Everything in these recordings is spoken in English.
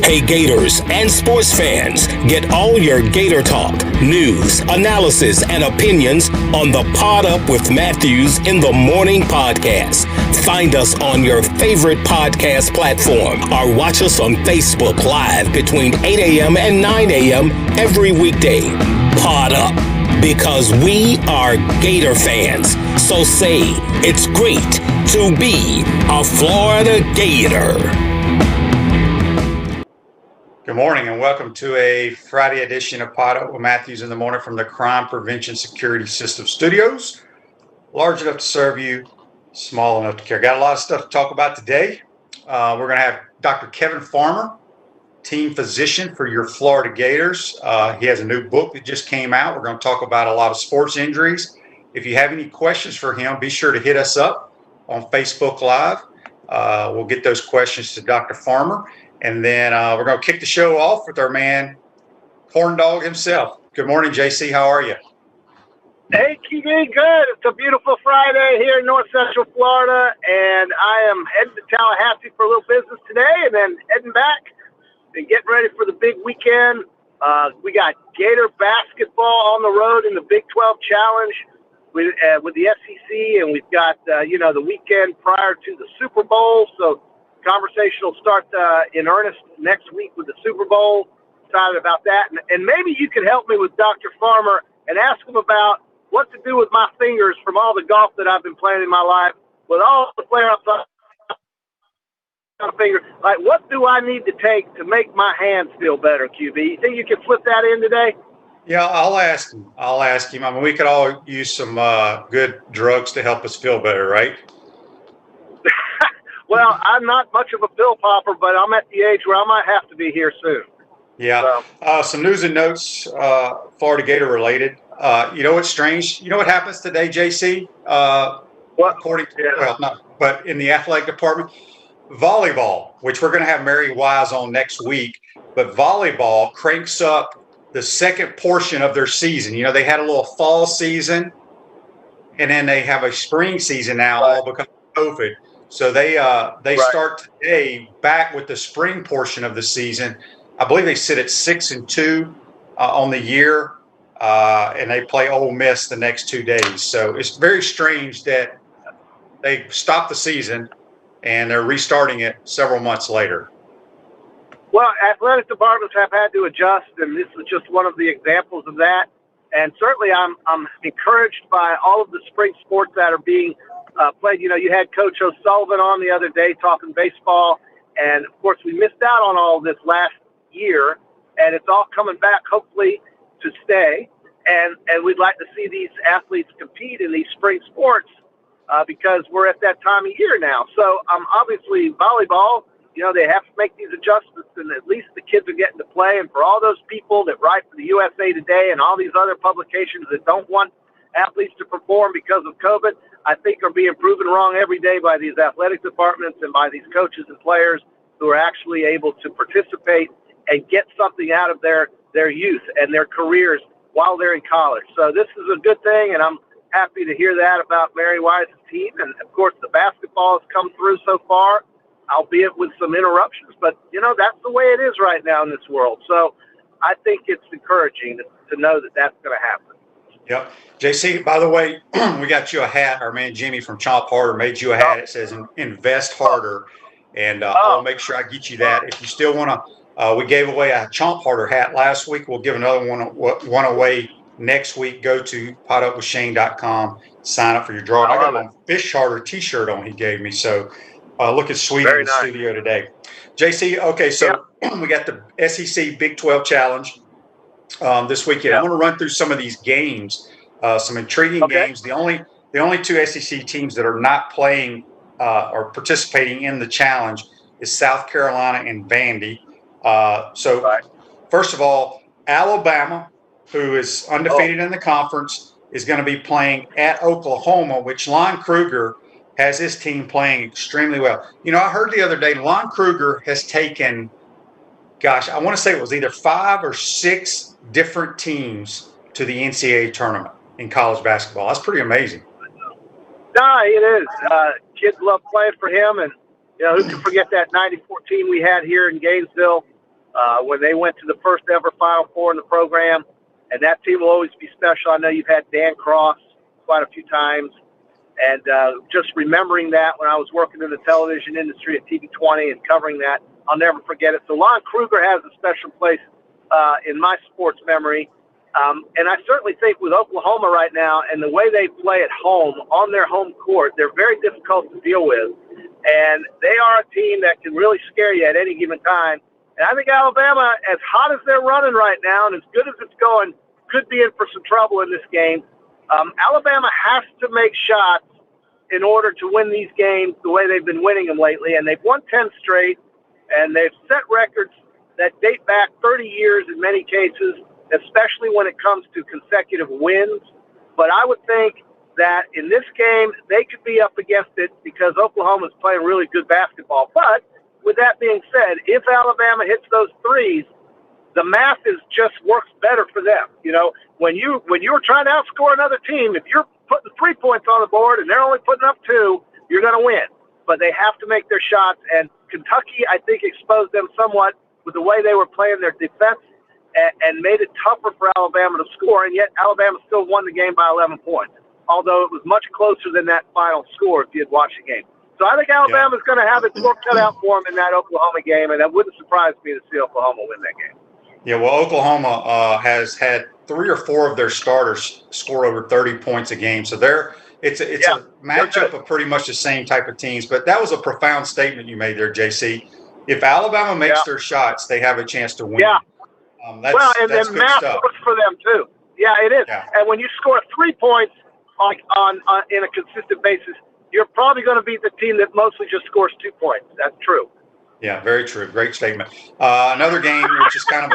Hey Gators and sports fans, get all your Gator talk, news, analysis, and opinions on the Pod Up with Matthews in the Morning podcast. Find us on your favorite podcast platform or watch us on Facebook Live between 8 a.m. and 9 a.m. every weekday. Pod Up, because we are Gator fans. So say it's great to be a Florida Gator. Good morning and welcome to a Friday edition of Pod Up with Matthews in the Morning from the Crime Prevention Security System Studios. Large enough to serve you, small enough to care. Got a lot of stuff to talk about today. We're going to have Dr. Kevin Farmer, team physician for your Florida Gators. He has a new book that just came out. We're going to talk about a lot of sports injuries. If you have any questions for him, be sure to hit us up on Facebook Live. We'll get those questions to Dr. Farmer. And then we're going to kick the show off with our man, Corn Dog himself. Good morning, JC. How are you? Hey, QB, good. It's a beautiful Friday here in North Central Florida, and I am heading to Tallahassee for a little business today and then heading back and getting ready for the big weekend. We got Gator basketball on the road in the Big 12 Challenge with the SEC, and we've got, the weekend prior to the Super Bowl. So conversation will start in earnest next week with the Super Bowl. Excited about that. And maybe you can help me with Dr. Farmer and ask him about what to do with my fingers from all the golf that I've been playing in my life. With all the flare-ups on my finger, like, what do I need to take to make my hands feel better, QB? You think you can flip that in today? Yeah, I'll ask him. I mean, we could all use some good drugs to help us feel better, right? Well, I'm not much of a pill popper, but I'm at the age where I might have to be here soon. Yeah. Some news and notes, Florida Gator related. You know what's strange? You know what happens today, JC? But in the athletic department, volleyball, which we're going to have Mary Wise on next week, but volleyball cranks up the second portion of their season. You know, they had a little fall season, and then they have a spring season now, all because of COVID. So they start today back with the spring portion of the season. I believe they sit at 6-2 on the year, and they play Ole Miss the next 2 days. So it's very strange that they stopped the season and they're restarting it several months later. Well, athletic departments have had to adjust, and this is just one of the examples of that. And certainly I'm encouraged by all of the spring sports that are being played. You know, you had Coach O'Sullivan on the other day talking baseball, and of course we missed out on all of this last year, and it's all coming back hopefully to stay. And we'd like to see these athletes compete in these spring sports because we're at that time of year now. So obviously volleyball, you know, they have to make these adjustments, and at least the kids are getting to play. And for all those people that write for the USA Today and all these other publications that don't want athletes to perform because of COVID, I think are being proven wrong every day by these athletic departments and by these coaches and players who are actually able to participate and get something out of their youth and their careers while they're in college. So this is a good thing, and I'm happy to hear that about Mary Wise's team. And, of course, the basketball has come through so far, albeit with some interruptions. But, you know, that's the way it is right now in this world. So I think it's encouraging to know that that's going to happen. Yep. JC, by the way, we got you a hat. Our man Jimmy from Chomp Harder made you a hat. It says Invest Harder. And I'll make sure I get you that. If you still want to, we gave away a Chomp Harder hat last week. We'll give another one away next week. Go to podupwithshane.com, sign up for your draw. I got a Fish Harder t-shirt on he gave me. So looking sweet in the studio today. JC, okay, so we got the SEC Big 12 Challenge this weekend. I'm going to run through some of these games, some intriguing games. The only two SEC teams that are not playing or participating in the challenge is South Carolina and Vandy. First of all, Alabama, who is undefeated in the conference, is going to be playing at Oklahoma, which Lon Kruger has his team playing extremely well. You know, I heard the other day Lon Kruger has taken, I want to say it was either 5 or 6 different teams to the NCAA tournament in college basketball. That's pretty amazing. No, it is. Kids love playing for him, and you know, who can forget that '94 team we had here in Gainesville? when they went to the first ever Final Four in the program, and that team will always be special. I know you've had Dan Cross quite a few times, and just remembering that when I was working in the television industry at TV20 and covering that, I'll never forget it. So Lon Kruger has a special place in my sports memory. And I certainly think with Oklahoma right now and the way they play at home on their home court, they're very difficult to deal with. And they are a team that can really scare you at any given time. And I think Alabama, as hot as they're running right now and as good as it's going, could be in for some trouble in this game. Alabama has to make shots in order to win these games the way they've been winning them lately. And they've won 10 straight, and they've set records that date back 30 years in many cases, especially when it comes to consecutive wins. But I would think that in this game, they could be up against it because Oklahoma's playing really good basketball. But with that being said, if Alabama hits those threes, the math just works better for them. You know, when you're trying to outscore another team, if you're putting 3 points on the board and they're only putting up 2, you're going to win. But they have to make their shots. And Kentucky, I think, exposed them somewhat with the way they were playing their defense and made it tougher for Alabama to score. And yet Alabama still won the game by 11 points, although it was much closer than that final score if you had watched the game. So I think Alabama's going to have its work cut out for them in that Oklahoma game, and it wouldn't surprise me to see Oklahoma win that game. Yeah, well, Oklahoma has had 3 or 4 of their starters score over 30 points a game. So it's a matchup of pretty much the same type of teams. But that was a profound statement you made there, JC. If Alabama makes their shots, they have a chance to win. Yeah. And that's then good math stuff. works for them too. Yeah, it is. Yeah. And when you score 3 points on in a consistent basis, you're probably going to beat the team that mostly just scores 2 points. That's true. Yeah, very true. Great statement. Another game which is kind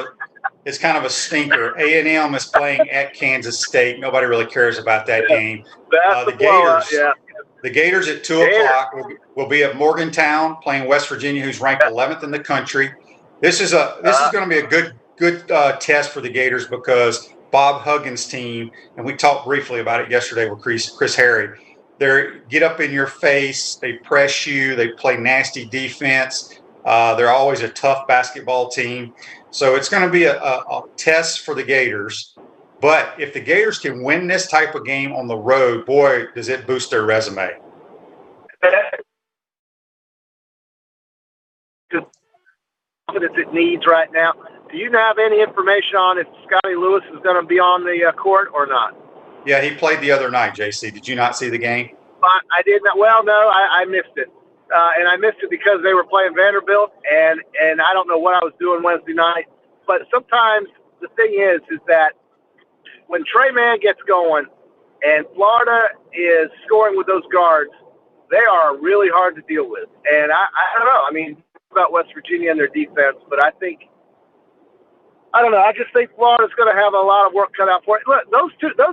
of a stinker. A&M is playing at Kansas State. Nobody really cares about that game. That's The Gators at 2 o'clock will be at Morgantown playing West Virginia, who's ranked 11th in the country. This is going to be a good test for the Gators because Bob Huggins' team, and we talked briefly about it yesterday with Chris Harry. They get up in your face, they press you, they play nasty defense. They're always a tough basketball team. So it's going to be a test for the Gators. But if the Gators can win this type of game on the road, boy, does it boost their resume. Confidence it needs right now. Do you have any information on if Scotty Lewis is going to be on the court or not? Yeah, he played the other night, JC. Did you not see the game? I did not. Well, no, I missed it. And I missed it because they were playing Vanderbilt, and I don't know what I was doing Wednesday night. But sometimes the thing is that when Trey Mann gets going and Florida is scoring with those guards, they are really hard to deal with. And I don't know. I mean, about West Virginia and their defense, but I don't know. I just think Florida's going to have a lot of work cut out for it. Look, those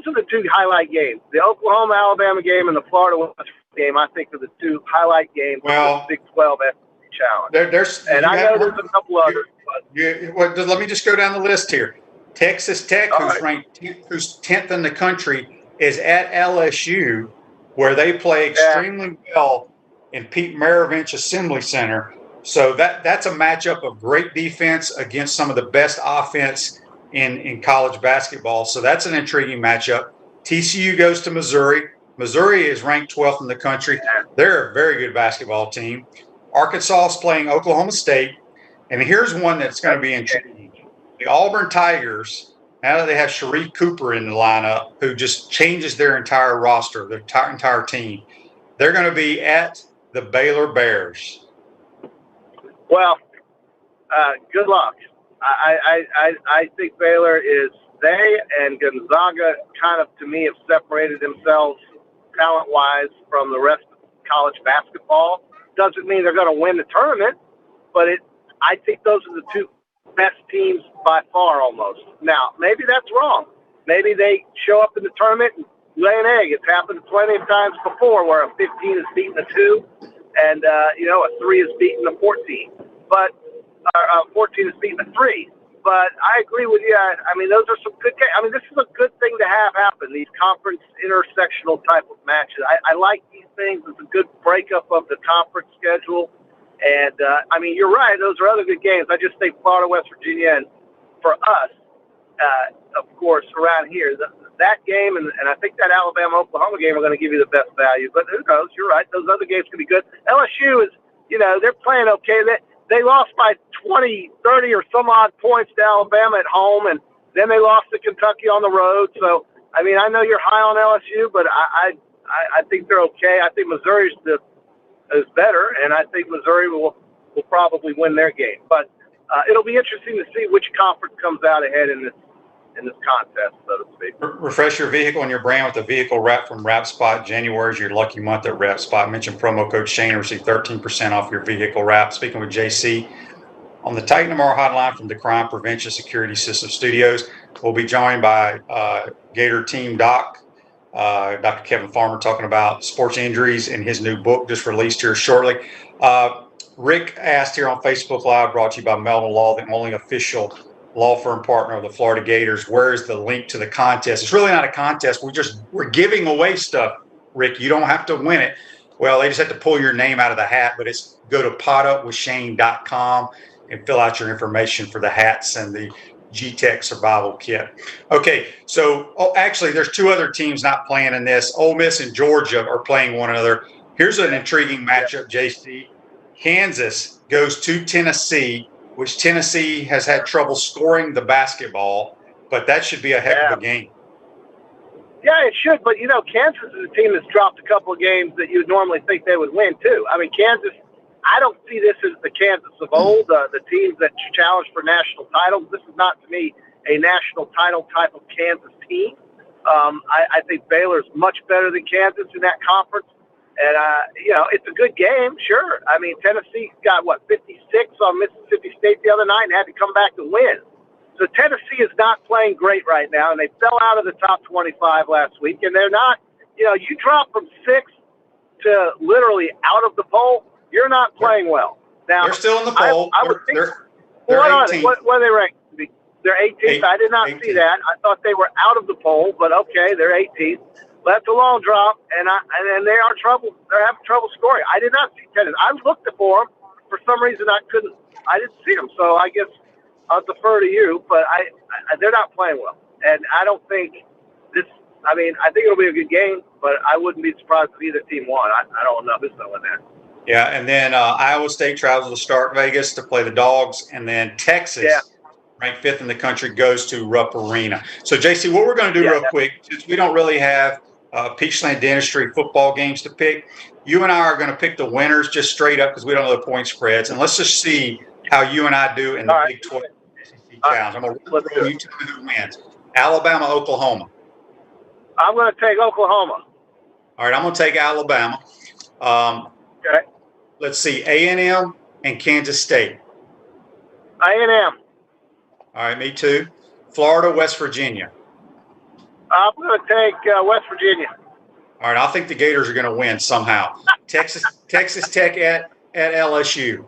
are the 2 highlight games. The Oklahoma-Alabama game and the Florida-West Virginia game, I think, are the 2 highlight games of the Big 12 SEC Challenge. I know there's a couple others. Let me just go down the list here. Texas Tech, who's 10th in the country, is at LSU, where they play extremely well in Pete Maravich Assembly Center. So that's a matchup of great defense against some of the best offense in college basketball. So that's an intriguing matchup. TCU goes to Missouri. Missouri is ranked 12th in the country. They're a very good basketball team. Arkansas is playing Oklahoma State. And here's one that's going to be intriguing. The Auburn Tigers, now that they have Sharif Cooper in the lineup, who just changes their entire roster, their entire team, they're going to be at the Baylor Bears. Well, good luck. I think Baylor they and Gonzaga kind of, to me, have separated themselves talent-wise from the rest of college basketball. Doesn't mean they're going to win the tournament, but I think those are the 2 best teams by far almost. Now, maybe that's wrong. Maybe they show up in the tournament and lay an egg. It's happened plenty of times before where a 15 is beating a 2 and, a 3 is beating a 14. But 14 is beating a 3. But I agree with you. I mean, those are some good games. I mean, this is a good thing to have happen, these conference intersectional type of matches. I like these things. It's a good breakup of the conference schedule. And, I mean, you're right. Those are other good games. I just think Florida, West Virginia, and for us, of course, around here, that game and I think that Alabama-Oklahoma game are going to give you the best value. But who knows? You're right. Those other games can be good. LSU is, they're playing okay. They lost by 20, 30 or some odd points to Alabama at home, and then they lost to Kentucky on the road. So, I mean, I know you're high on LSU, but I think they're okay. I think Missouri's is better, and I think Missouri will probably win their game. But it'll be interesting to see which conference comes out ahead in this contest, so to speak. Refresh your vehicle and your brand with a vehicle wrap from WrapSpot. January is your lucky month at WrapSpot. Mention promo code Shane and receive 13% off your vehicle wrap. Speaking with JC on the Titan Tomorrow hotline from the Crime Prevention Security System Studios. We'll be joined by Gator Team Doc, Dr. Kevin Farmer, talking about sports injuries in his new book just released here shortly. Rick asked here on Facebook Live, brought to you by Melvin Law, the only official law firm partner of the Florida Gators. Where is the link to the contest? It's really not a contest. We're giving away stuff, Rick. You don't have to win it. Well, they just have to pull your name out of the hat, but it's go to potupwithshane.com and fill out your information for the hats and the G-Tech Survival Kit. Okay, so actually there's two other teams not playing in this. Ole Miss and Georgia are playing one another. Here's an intriguing matchup, JC. Kansas goes to Tennessee, which Tennessee has had trouble scoring the basketball, but that should be a heck of a game. Yeah, it should, but, Kansas is a team that's dropped a couple of games that you would normally think they would win, too. I mean, Kansas, I don't see this as the Kansas of old, the teams that challenge for national titles. This is not, to me, a national title type of Kansas team. I think Baylor's much better than Kansas in that conference. And, it's a good game, sure. I mean, Tennessee got, 56 on Mississippi State the other night and had to come back to win. So Tennessee is not playing great right now, and they fell out of the top 25 last week. And they're not, you drop from 6 to literally out of the poll, you're not playing well. Now, they're still in the poll. I would think, they're what 18th. What are they ranked? They're 18th. I did not 18th. see that. I thought they were out of the poll, but okay, they're 18th. That's a long drop, and they are trouble. They're having trouble scoring. I did not see Tennessee. I looked for them. For some reason, I didn't see them. So I guess I'll defer to you. But they're not playing well, and I don't think this. I mean, I think it'll be a good game, but I wouldn't be surprised if either team won. I don't know who's going to win that. Yeah, and then Iowa State travels to Stark Vegas to play the Dogs, and then Texas, ranked 5th in the country, goes to Rupp Arena. So, JC, what we're going to do real quick, since we don't really have Peachland Dentistry football games to pick, you and I are going to pick the winners just straight up because we don't know the point spreads, and let's just see how you and I do in the Big 12 SEC Challenge. I'm going to run through you tell me who wins. Alabama, Oklahoma. I'm going to take Oklahoma. All right, I'm going to take Alabama. Okay. Let's see, A&M and Kansas State. A&M. All right, me too. Florida, West Virginia. I'm going to take West Virginia. All right, I think the Gators are going to win somehow. Texas Tech at LSU.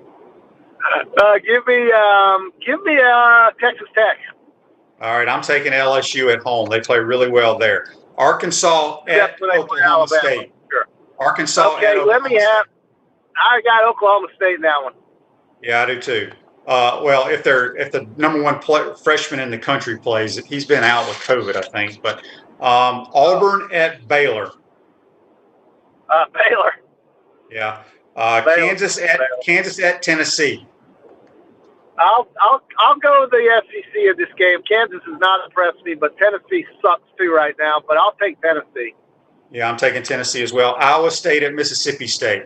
Give me Texas Tech. All right, I'm taking LSU at home. They play really well there. Arkansas at Oklahoma State. Sure. Arkansas okay, at Oklahoma State. I got Oklahoma State in that one. Yeah, I do too. Well, if the number one freshman in the country plays, he's been out with COVID, I think. But Auburn at Baylor. Baylor. Yeah. Baylor. Kansas at Tennessee. I'll go with the SEC in this game. Kansas has not impressed me, but Tennessee sucks too right now. But I'll take Tennessee. Yeah, I'm taking Tennessee as well. Iowa State at Mississippi State.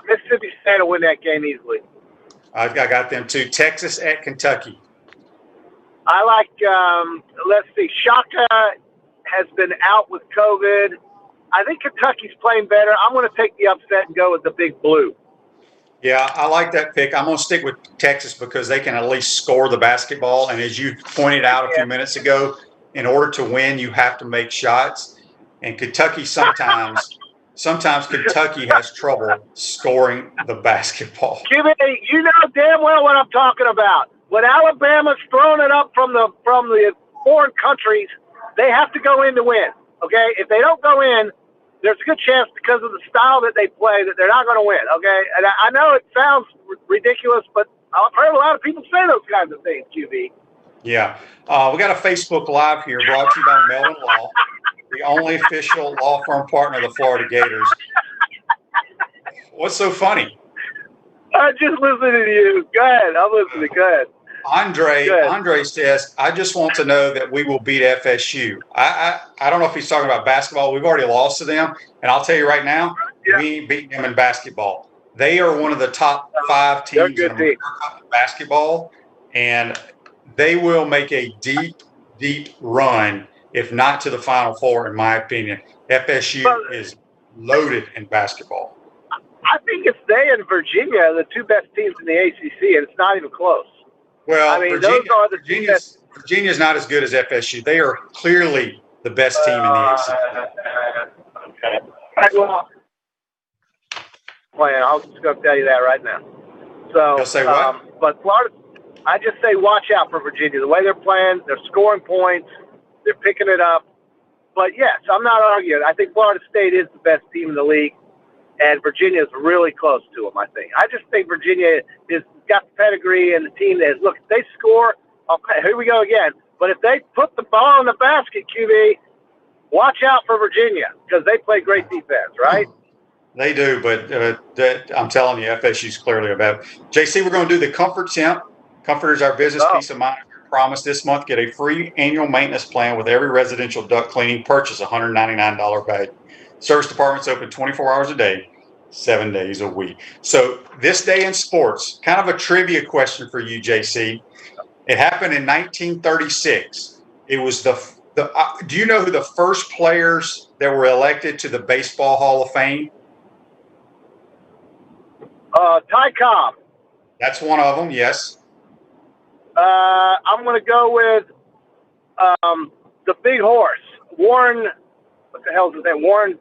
Mississippi State will win that game easily. I got them too. Texas at Kentucky. I like, let's see, Shaka has been out with COVID. I think Kentucky's playing better. I'm going to take the upset and go with the Big Blue. Yeah, I like that pick. I'm going to stick with Texas because they can at least score the basketball. And as you pointed out a few minutes ago, in order to win, you have to make shots. And Kentucky sometimes Kentucky has trouble scoring the basketball. You know damn well what I'm talking about. When Alabama's throwing it up from the foreign countries, they have to go in to win. Okay, if they don't go in, there's a good chance because of the style that they play that they're not going to win. Okay, and I know it sounds ridiculous, but I've heard a lot of people say those kinds of things. QB. Yeah. We got a Facebook Live here brought to you by Melvin Law, the only official law firm partner of the Florida Gators. What's so funny? I'm just listening to you. Go ahead. I'm listening. Go ahead. Andre says, I just want to know that we will beat FSU. I don't know if he's talking about basketball. We've already lost to them. And I'll tell you right now, we ain't beating them in basketball. They are one of the top 5 teams in America in basketball. And they will make a deep, deep run, if not to the Final Four, in my opinion. FSU is loaded in basketball. I think it's they and Virginia are the 2 best teams in the ACC, and it's not even close. Well, I mean, those are the two best. Virginia's not as good as FSU. They are clearly the best team in the ACC. Okay. Well, I'm just going to tell you that right now. So, You'll say what? But Florida, I just say watch out for Virginia. The way they're playing, they're scoring points, they're picking it up. But yes, I'm not arguing. I think Florida State is the best team in the league, and Virginia is really close to them, I think. I just think Virginia has got the pedigree and the team that, look, if they score, okay, here we go again. But if they put the ball in the basket, QB, watch out for Virginia because they play great defense, right? They do, but I'm telling you, FSU's clearly about. JC, we're going to do the Comfort Temp. Comfort is our business peace of mind promise this month. Get a free annual maintenance plan with every residential duct cleaning purchase, $199 value. Service department's open 24 hours a day, 7 days a week. So this day in sports, kind of a trivia question for you, JC. It happened in 1936. It was do you know who the first players that were elected to the Baseball Hall of Fame? Ty Cobb. That's one of them, yes. I'm going to go with the big horse, Warren. What the hell is his name? Warren?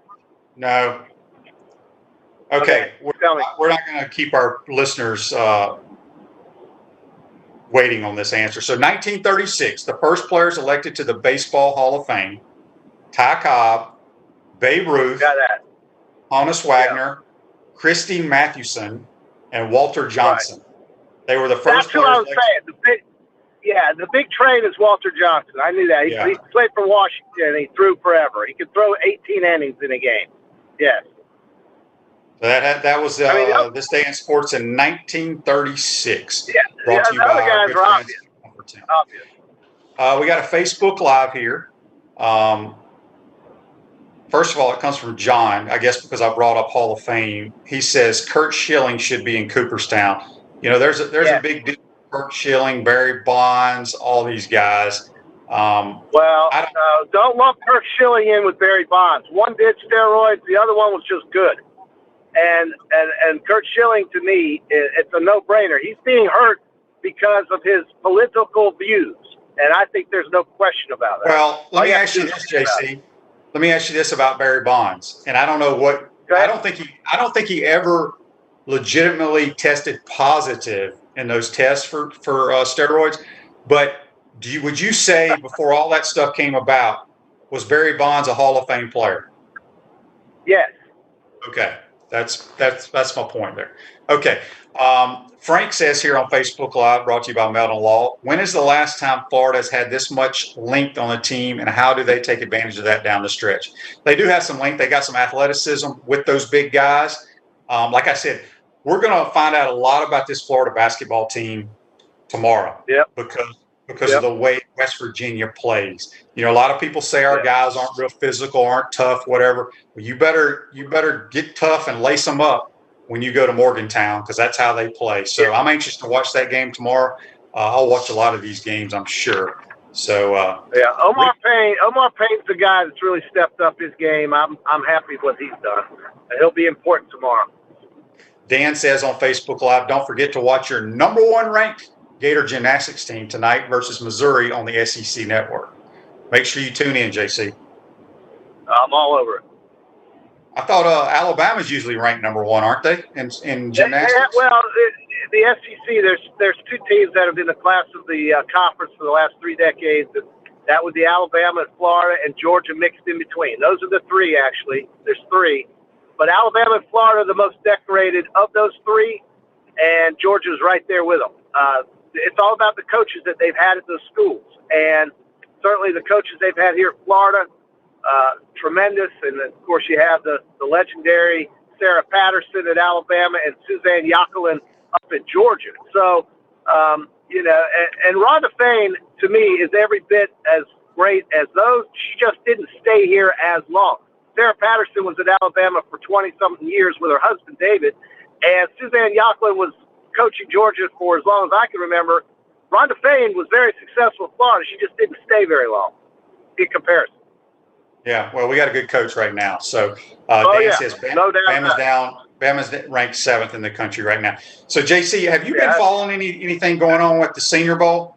No. Okay. We're not going to keep our listeners waiting on this answer. So 1936, the first players elected to the Baseball Hall of Fame, Ty Cobb, Babe Ruth, Honus Wagner, Christine Mathewson, and Walter Johnson. Right. They were the first players. That's what I was saying. The big train is Walter Johnson. I knew that. He played for Washington. He threw forever. He could throw 18 innings in a game. Yes. So that was this day in sports in 1936. Yeah. Brought to you by our good friends. Obvious. We got a Facebook Live here. First of all, it comes from John, I guess because I brought up Hall of Fame. He says Curt Schilling should be in Cooperstown. You know, there's a big deal. Curt Schilling, Barry Bonds, all these guys. Don't lump Curt Schilling in with Barry Bonds. One did steroids, the other one was just good. And Curt Schilling, to me, it's a no-brainer. He's being hurt because of his political views, and I think there's no question about it. Well, let me ask you this, JC. Let me ask you this about Barry Bonds, and I don't know what I don't think he ever legitimately tested positive in those tests for steroids. But would you say before all that stuff came about, was Barry Bonds a Hall of Fame player? Yes. Okay, that's my point there. Okay, Frank says here on Facebook Live, brought to you by Melvin Law, when is the last time Florida has had this much length on the team, and how do they take advantage of that down the stretch? They do have some length. They got some athleticism with those big guys. Like I said, we're going to find out a lot about this Florida basketball team tomorrow. Yep. Because of the way West Virginia plays. You know, a lot of people say our guys aren't real physical, aren't tough, whatever. Well, you better get tough and lace them up when you go to Morgantown, because that's how they play. So I'm anxious to watch that game tomorrow. I'll watch a lot of these games, I'm sure. So Omar Payne's the guy that's really stepped up his game. I'm happy with what he's done. He'll be important tomorrow. Dan says on Facebook Live, don't forget to watch your number 1 ranked Gator gymnastics team tonight versus Missouri on the SEC network. Make sure you tune in, JC. I'm all over it. I thought Alabama's usually ranked number 1, aren't they, in gymnastics? Yeah, well, the SEC, there's 2 teams that have been the class of the conference for the last 3 decades. That would be Alabama and Florida and Georgia mixed in between. Those are the three, actually. There's three. But Alabama and Florida are the most decorated of those three, and Georgia's right there with them. It's all about the coaches that they've had at those schools. And certainly the coaches they've had here at Florida, tremendous. And, of course, you have the legendary Sarah Patterson at Alabama and Suzanne Yacoulin up at Georgia. So, you know, and Rhonda Fain, to me, is every bit as great as those. She just didn't stay here as long. Sarah Patterson was at Alabama for 20-something years with her husband, David, and Suzanne Yacoulin was coaching Georgia for as long as I can remember. Rhonda Fain was very successful in Florida. She just didn't stay very long in comparison. Yeah, well, we got a good coach right now. So Dan says Bama's ranked 7th in the country right now. So, JC, have you been following anything going on with the Senior Bowl?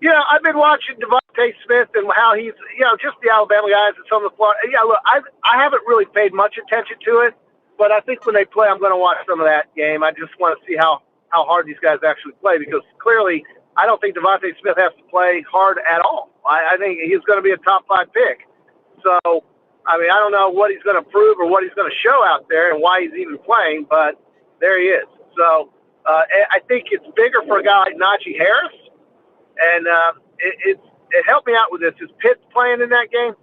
Yeah, I've been watching Devontae Smith and how he's, you know, just the Alabama guys and some of the Florida. Yeah, look, I haven't really paid much attention to it, but I think when they play, I'm going to watch some of that game. I just want to see how hard these guys actually play, because clearly I don't think Devontae Smith has to play hard at all. I think he's going to be a top 5 pick. So, I mean, I don't know what he's going to prove or what he's going to show out there and why he's even playing, but there he is. So I think it's bigger for a guy like Najee Harris. And it helped me out with this. Is Pitts playing in that game?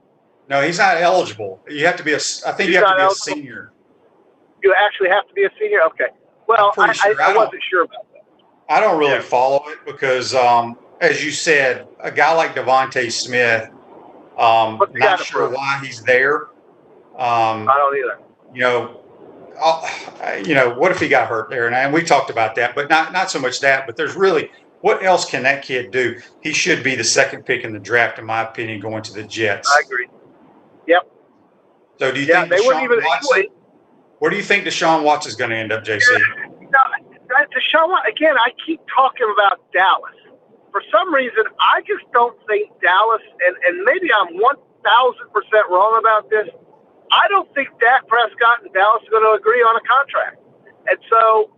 No, he's not eligible. You have to be I think you have to be a senior. You actually have to be a senior? Okay. Well, I wasn't sure about that. I don't really follow it because, as you said, a guy like Devontae Smith, not sure why he's there. I don't either. You know, what if he got hurt there? And we talked about that, but not so much that. But there's really, what else can that kid do? He should be the 2nd pick in the draft, in my opinion, going to the Jets. I agree. Yep. So do you think Deshaun Watson? Where do you think Deshaun Watson is going to end up, JC? Deshaun Watson, again, I keep talking about Dallas. For some reason, I just don't think Dallas, and maybe I'm 1,000% wrong about this, I don't think Dak Prescott and Dallas are going to agree on a contract. And so,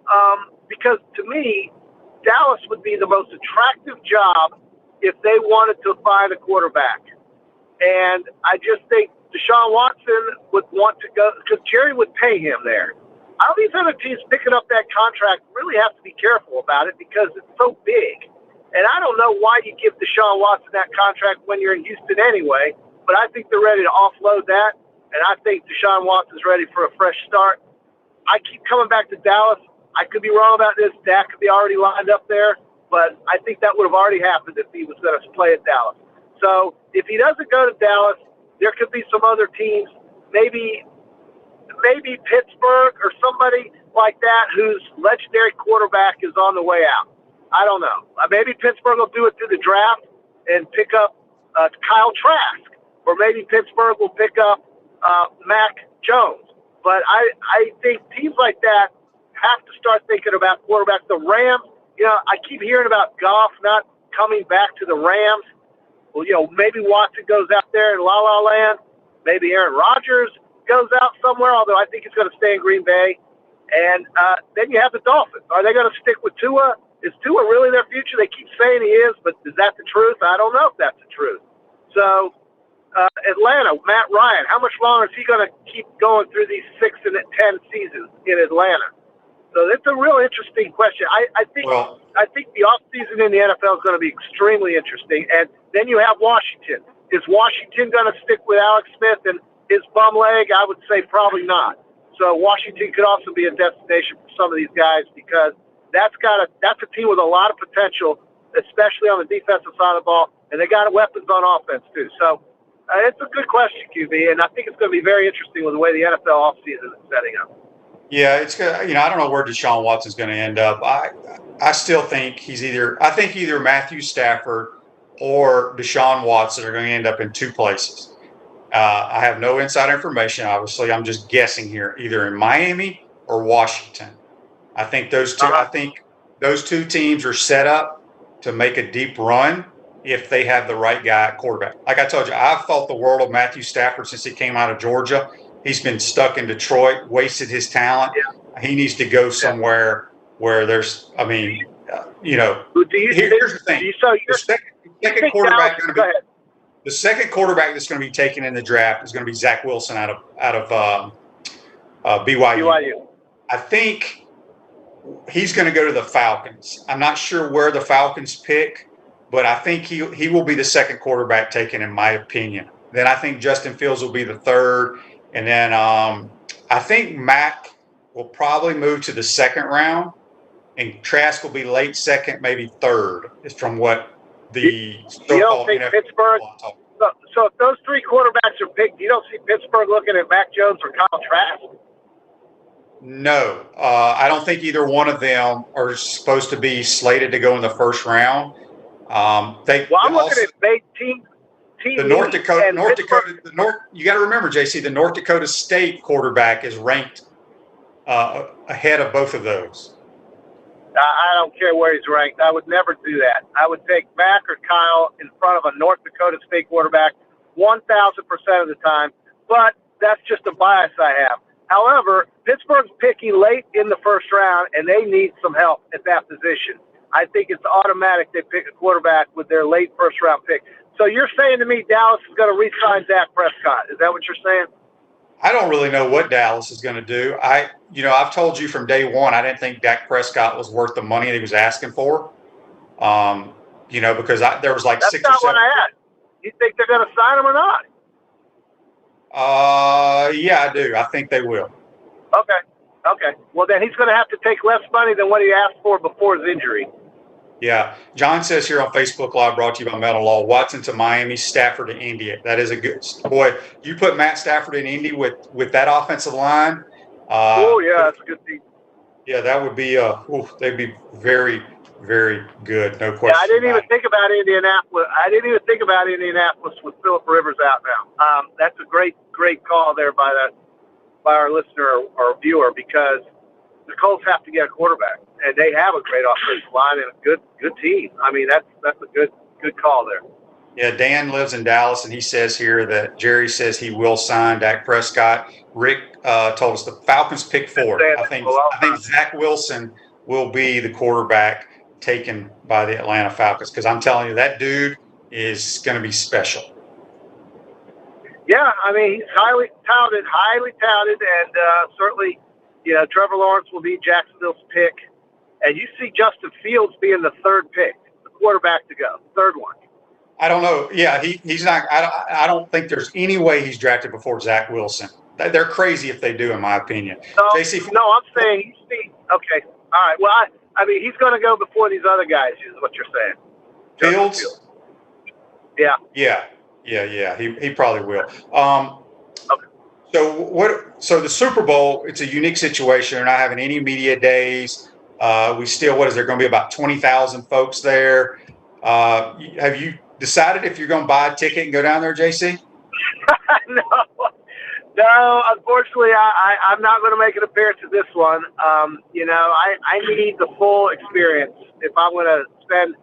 because to me, Dallas would be the most attractive job if they wanted to find a quarterback. And I just think Deshaun Watson would want to go, because Jerry would pay him there. All these other teams picking up that contract really have to be careful about it because it's so big. And I don't know why you give Deshaun Watson that contract when you're in Houston anyway, but I think they're ready to offload that, and I think Deshaun Watson's ready for a fresh start. I keep coming back to Dallas. I could be wrong about this. Dak could be already lined up there, but I think that would have already happened if he was going to play at Dallas. So if he doesn't go to Dallas, there could be some other teams, maybe Pittsburgh or somebody like that whose legendary quarterback is on the way out. I don't know. Maybe Pittsburgh will do it through the draft and pick up Kyle Trask, or maybe Pittsburgh will pick up Mac Jones. But I think teams like that have to start thinking about quarterbacks. The Rams, I keep hearing about Goff not coming back to the Rams. Well, maybe Watson goes out there in La La Land. Maybe Aaron Rodgers goes out somewhere, although I think he's going to stay in Green Bay. And then you have the Dolphins. Are they going to stick with Tua? Is Tua really their future? They keep saying he is, but is that the truth? I don't know if that's the truth. So Atlanta, Matt Ryan, how much longer is he going to keep going through these 6 and 10 seasons in Atlanta? So it's a real interesting question. I think the offseason in the NFL is going to be extremely interesting. And then you have Washington. Is Washington going to stick with Alex Smith and his bum leg? I would say probably not. So Washington could also be a destination for some of these guys because that's a team with a lot of potential, especially on the defensive side of the ball, and they got weapons on offense too. So it's a good question, QB, and I think it's going to be very interesting with the way the NFL offseason is setting up. Yeah, it's good. I don't know where Deshaun Watson's going to end up. I still think either Matthew Stafford or Deshaun Watson are going to end up in 2 places. I have no inside information. Obviously, I'm just guessing here, either in Miami or Washington. I think those two teams are set up to make a deep run if they have the right guy at quarterback. Like I told you, I've thought the world of Matthew Stafford since he came out of Georgia. He's been stuck in Detroit, wasted his talent. Yeah. He needs to go somewhere where there's, here's the thing. second quarterback going to be the second quarterback that's going to be taken in the draft is going to be Zach Wilson out of BYU. I think he's going to go to the Falcons. I'm not sure where the Falcons pick, but I think he will be the second quarterback taken, in my opinion. Then I think Justin Fields will be the third, and then I think Mac will probably move to the second round, and Trask will be late second, maybe third. Is from what the you don't think Pittsburgh? So if those three quarterbacks are picked, you don't see Pittsburgh looking at Mac Jones or Kyle Trask? No, I don't think either one of them are supposed to be slated to go in the first round. I'm looking at team. The North Dakota. You got to remember, JC, the North Dakota State quarterback is ranked ahead of both of those. I don't care where he's ranked. I would never do that. I would take Mac or Kyle in front of a North Dakota State quarterback 1,000% of the time, but that's just a bias I have. However, Pittsburgh's picking late in the first round, and they need some help at that position. I think it's automatic they pick a quarterback with their late first-round pick. So you're saying to me Dallas is going to re-sign Dak Prescott. Is that what you're saying? I don't really know what Dallas is going to do. I've told you from day one I didn't think Dak Prescott was worth the money that he was asking for. Because there was like That's 6 or 7. That's not what I asked. You think they're going to sign him or not? Yeah, I do. I think they will. Okay. Well, then he's going to have to take less money than what he asked for before his injury. Yeah. John says here on Facebook Live, brought to you by Metal Law, Watson to Miami, Stafford to Indy. That is a good – boy, you put Matt Stafford in Indy with that offensive line. That's a good team. Yeah, that would be they'd be very, very good. No question. Yeah, I didn't even think about Indianapolis with Phillip Rivers out now. That's a great call there by our listener or viewer, because the Colts have to get a quarterback, and they have a great offensive line and a good team. I mean, that's a good call there. Yeah, Dan lives in Dallas, and he says here that Jerry says he will sign Dak Prescott. Rick told us the Falcons pick 4. I think Zach Wilson will be the quarterback taken by the Atlanta Falcons, because I'm telling you, that dude is going to be special. Yeah, I mean, he's highly touted, and certainly, Trevor Lawrence will be Jacksonville's pick. And you see Justin Fields being the third pick, the quarterback to go, third one. I don't know. Yeah, he's not. I don't think there's any way he's drafted before Zach Wilson. They're crazy if they do, in my opinion. I'm saying okay. All right. Well, I mean, he's going to go before these other guys, is what you're saying. Fields? Yeah. Yeah. He probably will. Okay. So the Super Bowl, it's a unique situation. They're not having any media days. We still, is there going to be about 20,000 folks there? Have you decided if you're going to buy a ticket and go down there, JC? No, unfortunately, I'm not going to make an appearance at this one. I need the full experience if I'm going to spend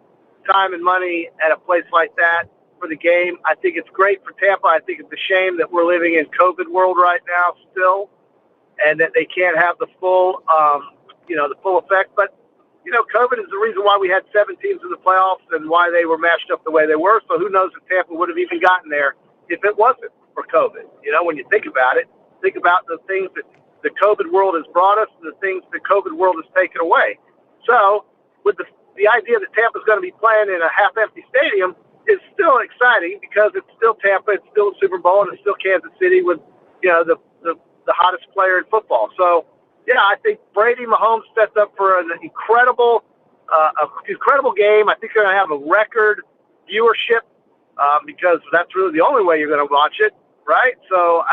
time and money at a place like that for the game. I think it's great for Tampa. I think it's a shame that we're living in COVID world right now still, and that they can't have the full, the full effect. But, COVID is the reason why we had 7 teams in the playoffs and why they were mashed up the way they were. So who knows if Tampa would have even gotten there if it wasn't for COVID. When you think about it, think about the things that the COVID world has brought us and the things the COVID world has taken away. So with the idea that Tampa's going to be playing in a half-empty stadium is still exciting, because it's still Tampa, it's still a Super Bowl, and it's still Kansas City with, the hottest player in football. So, yeah, I think Brady Mahomes sets up for an incredible game. I think they're going to have a record viewership, because that's really the only way you're going to watch it, right? So,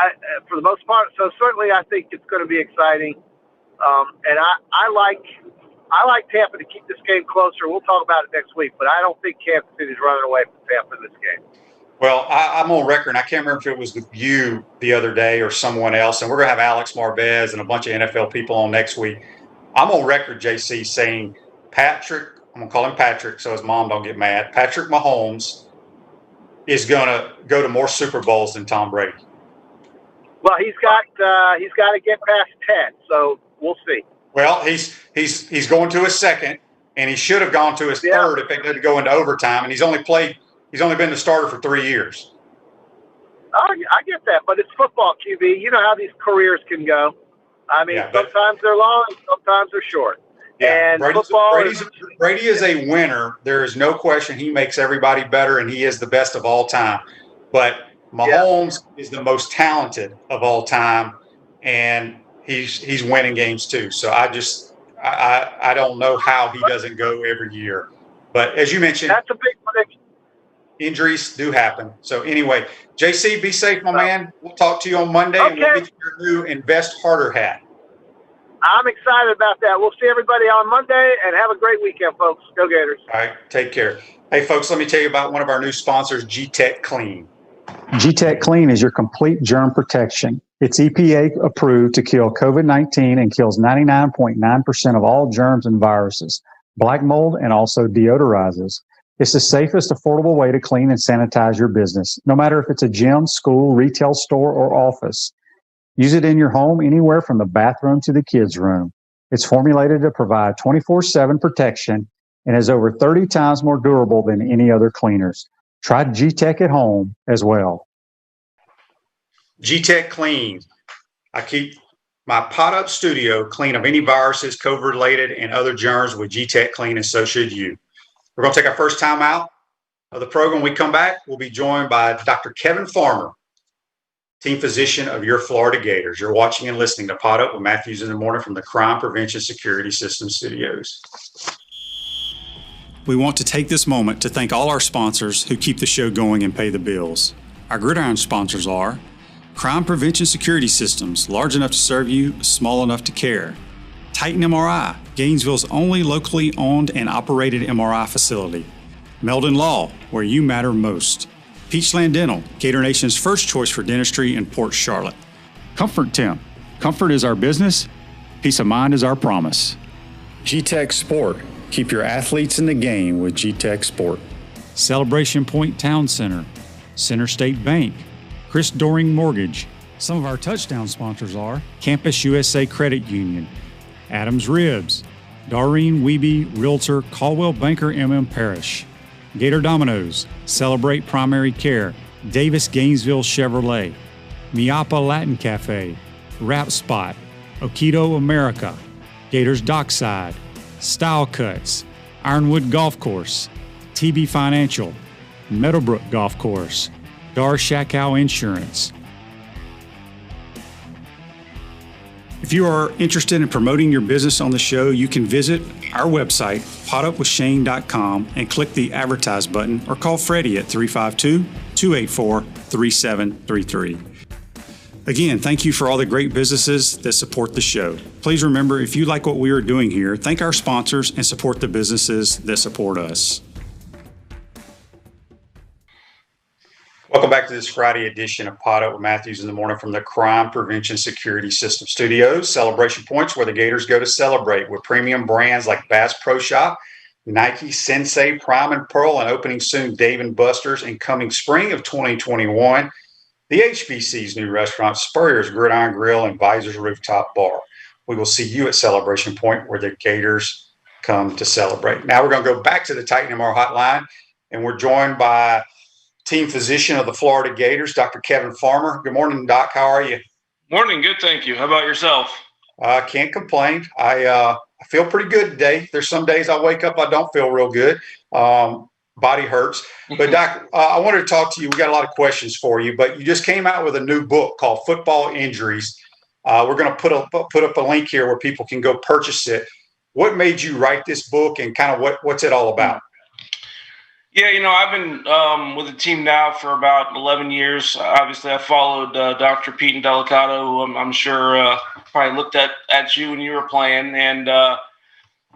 for the most part, certainly I think it's going to be exciting. And I like Tampa to keep this game closer. We'll talk about it next week, but I don't think Kansas City's running away from Tampa in this game. Well, I'm on record, and I can't remember if it was with you the other day or someone else, and we're going to have Alex Marbez and a bunch of NFL people on next week. I'm on record, JC, saying Patrick, I'm going to call him Patrick so his mom don't get mad, Patrick Mahomes is going to go to more Super Bowls than Tom Brady. Well, he's got to get past 10, so we'll see. Well, he's going to his second, and he should have gone to his third if it didn't go into overtime, and he's only played – He's only been the starter for 3 years. I get that, but it's football, QB. You know how these careers can go. I mean, sometimes they're long, sometimes they're short. Yeah, And football Brady is a winner. There is no question he makes everybody better, and he is the best of all time. But Mahomes is the most talented of all time, and he's winning games too. So I don't know how he doesn't go every year. But as you mentioned, that's a big prediction. Injuries do happen. So anyway, JC, be safe, my man. We'll talk to you on Monday, and we'll get you your new Invest Harder hat. I'm excited about that. We'll see everybody on Monday, and have a great weekend, folks. Go Gators. All right, take care. Hey, folks, let me tell you about one of our new sponsors, G-Tech Clean. G-Tech Clean is your complete germ protection. It's EPA approved to kill COVID-19 and kills 99.9% of all germs and viruses, black mold, and also deodorizes. It's the safest, affordable way to clean and sanitize your business, no matter if it's a gym, school, retail store, or office. Use it in your home anywhere from the bathroom to the kids' room. It's formulated to provide 24/7 protection and is over 30 times more durable than any other cleaners. Try G-Tech at home as well. G-Tech Clean. I keep my pot-up studio clean of any viruses, COVID-related, and other germs with G-Tech Clean, and so should you. We're going to take our first time out of the program. When we come back, we'll be joined by Dr. Kevin Farmer, team physician of your Florida Gators. You're watching and listening to Pot Up with Matthews in the Morning from the Crime Prevention Security System Studios. We want to take this moment to thank all our sponsors who keep the show going and pay the bills. Our Gridiron sponsors are Crime Prevention Security Systems, large enough to serve you, small enough to care. Titan MRI, Gainesville's only locally owned and operated MRI facility. Meldon Law, where you matter most. Peachland Dental, Gator Nation's first choice for dentistry in Port Charlotte. Comfort Temp, comfort is our business, peace of mind is our promise. G-Tech Sport, keep your athletes in the game with G-Tech Sport. Celebration Point Town Center, Center State Bank, Chris Doring Mortgage. Some of our touchdown sponsors are Campus USA Credit Union, Adams Ribs, Doreen Wiebe Realtor, Caldwell Banker MM Parish, Gator Dominoes, Celebrate Primary Care, Davis Gainesville Chevrolet, Miapa Latin Cafe, Rap Spot, Okido America, Gators Dockside, Style Cuts, Ironwood Golf Course, TB Financial, Meadowbrook Golf Course, Dar Shakow Insurance. If you are interested in promoting your business on the show, you can visit our website, potupwithshane.com, and click the advertise button or call Freddie at 352-284-3733. Again, thank you for all the great businesses that support the show. Please remember, if you like what we are doing here, thank our sponsors and support the businesses that support us. Welcome back to this Friday edition of Pot Up with Matthews in the Morning from the Crime Prevention Security System Studios. Celebration Points, where the Gators go to celebrate, with premium brands like Bass Pro Shop, Nike, Sensei, Prime and Pearl, and opening soon Dave & Buster's, and coming spring of 2021, the HBC's new restaurant, Spurrier's Gridiron Grill and Visor's Rooftop Bar. We will see you at Celebration Point, where the Gators come to celebrate. Now we're going to go back to the Titan MR hotline, and we're joined by team physician of the Florida Gators, Dr. Kevin Farmer. Good morning, Doc. How are you? Morning. Good, thank you. How about yourself? Can't complain. I feel pretty good today. There's some days I wake up, I don't feel real good. Body hurts. But Doc, I wanted to talk to you. We got a lot of questions for you, but you just came out with a new book called Football Injuries. We're going to put up a link here where people can go purchase it. What made you write this book, and kind of what's it all about? Yeah, I've been with the team now for about 11 years. Obviously, I followed Dr. Pete Delicato, who I'm sure probably looked at you when you were playing. And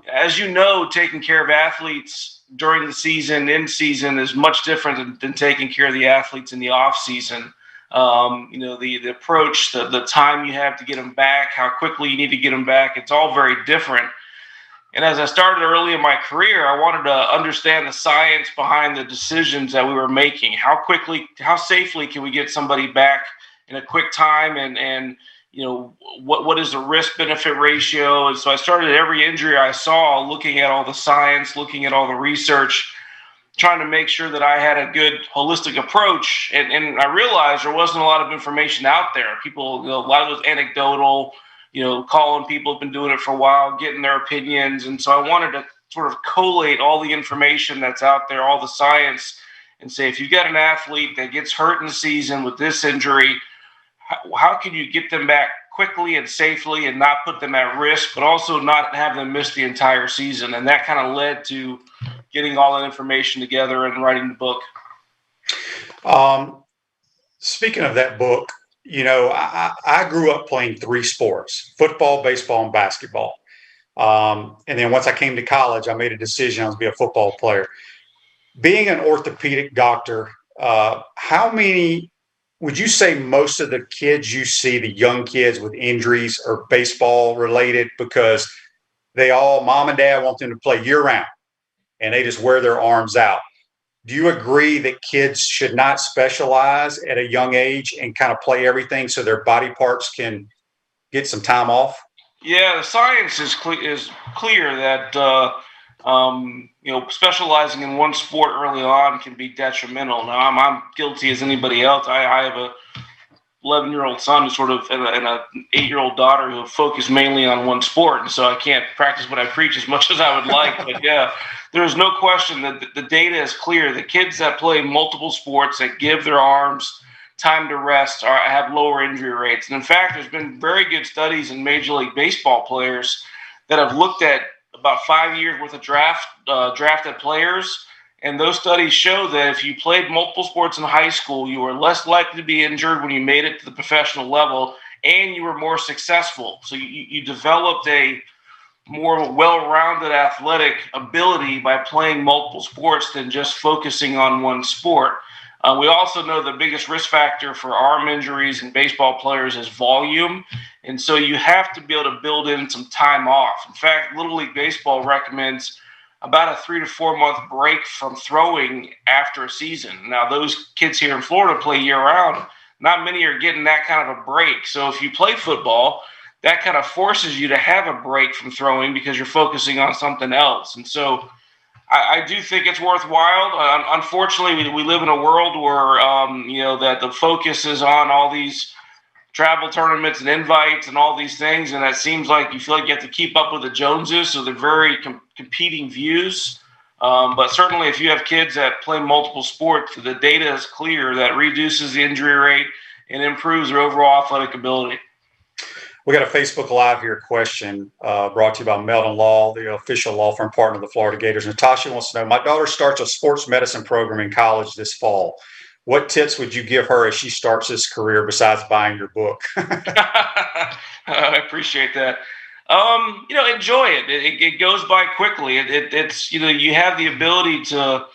as you know, taking care of athletes during the season, in season, is much different than taking care of the athletes in the off season. The approach, the time you have to get them back, how quickly you need to get them back, it's all very different. And as I started early in my career, I wanted to understand the science behind the decisions that we were making. How safely can we get somebody back in a quick time? And what is the risk-benefit ratio? And so I started every injury I saw looking at all the science, looking at all the research. trying to make sure that I had a good holistic approach. And I realized there wasn't a lot of information out there. People, a lot of it was anecdotal, calling people who've been doing it for a while, getting their opinions. And so I wanted to sort of collate all the information that's out there, all the science, and say, if you've got an athlete that gets hurt in the season with this injury, how can you get them back quickly and safely and not put them at risk, but also not have them miss the entire season? And that kind of led to getting all that information together and writing the book. Speaking of that book, I grew up playing 3 sports: football, baseball, and basketball. And then once I came to college, I made a decision I was going to be a football player. Being an orthopedic doctor, how many would you say most of the kids you see, the young kids with injuries, are baseball related because mom and dad want them to play year round and they just wear their arms out? Do you agree that kids should not specialize at a young age and kind of play everything so their body parts can get some time off? Yeah, the science is clear that specializing in one sport early on can be detrimental. Now, I'm guilty as anybody else. I have a 11-year-old son who's and a 8-year-old daughter who focus mainly on one sport, and so I can't practice what I preach as much as I would like. But yeah, there's no question that the data is clear. The kids that play multiple sports, that give their arms time to rest, have lower injury rates. And in fact, there's been very good studies in Major League Baseball players that have looked at about 5 years worth of drafted players. And those studies show that if you played multiple sports in high school, you were less likely to be injured when you made it to the professional level, and you were more successful. So you developed a more well-rounded athletic ability by playing multiple sports than just focusing on one sport. We also know the biggest risk factor for arm injuries in baseball players is volume. And so you have to be able to build in some time off. In fact, Little League Baseball recommends about a 3 to 4 month break from throwing after a season. Now, those kids here in Florida play year round. Not many are getting that kind of a break. So if you play football, that kind of forces you to have a break from throwing because you're focusing on something else. And so I do think it's worthwhile. Unfortunately, we live in a world where, that the focus is on all these travel tournaments and invites and all these things. And it seems like you feel like you have to keep up with the Joneses. So they're very competing views. But certainly if you have kids that play multiple sports, the data is clear that reduces the injury rate and improves their overall athletic ability. We got a Facebook Live here question brought to you by Meldon Law, the official law firm partner of the Florida Gators. Natasha wants to know, my daughter starts a sports medicine program in college this fall. What tips would you give her as she starts this career besides buying your book? I appreciate that. Enjoy it. It goes by quickly. It's you have the ability to,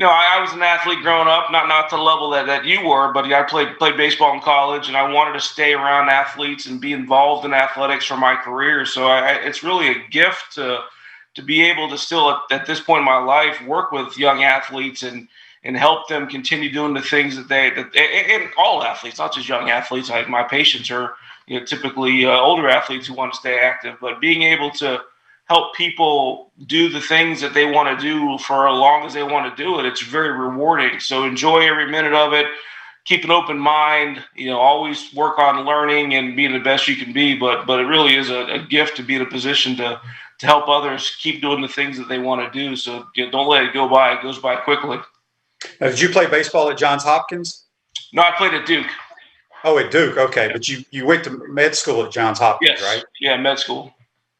I was an athlete growing up, not to the level that you were, but I played baseball in college, and I wanted to stay around athletes and be involved in athletics for my career. So it's really a gift to be able to still, at this point in my life, work with young athletes and help them continue doing the things that and all athletes, not just young athletes. My patients are typically older athletes who want to stay active, but being able to help people do the things that they want to do for as long as they want to do it, it's very rewarding. So enjoy every minute of it. Keep an open mind. Always work on learning and being the best you can be. But it really is a gift to be in a position to help others keep doing the things that they want to do. So don't let it go by. It goes by quickly. Now, did you play baseball at Johns Hopkins? No, I played at Duke. Oh, at Duke. Okay. But you went to med school at Johns Hopkins, yes. Right? Yeah, med school.